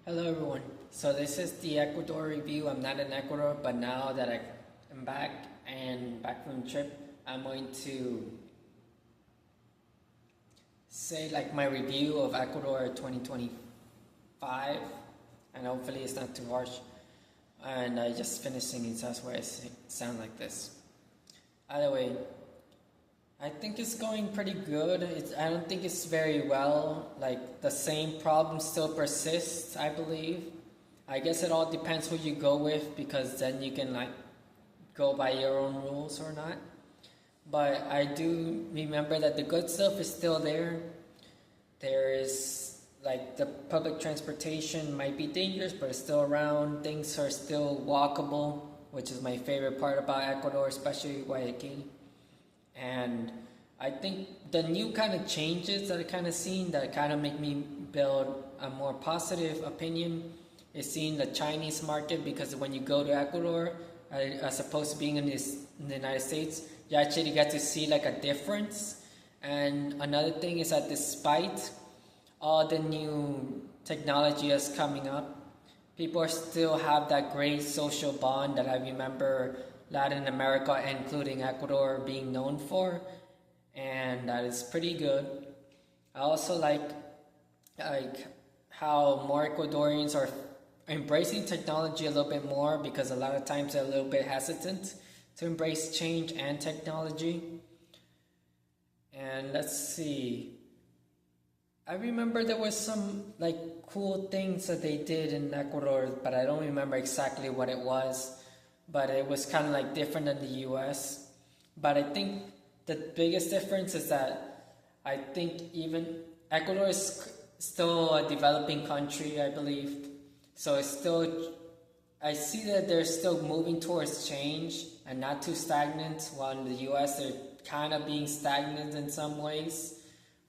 Hello everyone. So this is the Ecuador review. I'm not in Ecuador, but now that I am back from the trip, I'm going to say like my review of Ecuador 2025, and hopefully it's not too harsh. And I just finished singing, so that's why I sound like this. Either way, I think it's going pretty good. I don't think it's very well. Like, the same problem still persists, I believe. I guess it all depends who you go with, because then you can like go by your own rules or not. But I do remember that the good stuff is still there. There is like the public transportation might be dangerous, but it's still around. Things are still walkable, which is my favorite part about Ecuador, especially Guayaquil. And I think the new kind of changes that I kind of seen that kind of make me build a more positive opinion is seeing the Chinese market, because when you go to Ecuador, as opposed to being in the United States, you actually get to see like a difference. And another thing is that despite all the new technology that's coming up, people still have that great social bond that I remember Latin America, including Ecuador, being known for, and that is pretty good. I also like how more Ecuadorians are embracing technology a little bit more, because a lot of times they're a little bit hesitant to embrace change and technology. And let's see, I remember there was some like cool things that they did in Ecuador, but I don't remember exactly what it was. But it was kind of like different than the US. But I think the biggest difference is that I think even Ecuador is still a developing country, I believe. So it's still, I see that they're still moving towards change and not too stagnant, while in the US they're kind of being stagnant in some ways.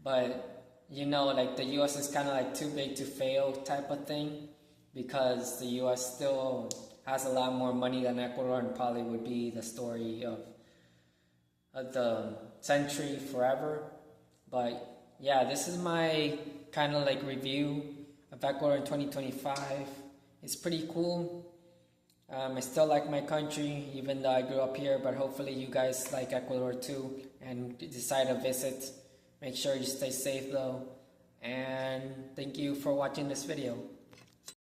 But you know, like the US is kind of like too big to fail type of thing, because the US still has a lot more money than Ecuador, and probably would be the story of the century forever. But yeah, this is my kind of like review of Ecuador in 2025. It's pretty cool. I still like my country, even though I grew up here, but hopefully you guys like Ecuador too and decide to visit. Make sure you stay safe though. And thank you for watching this video.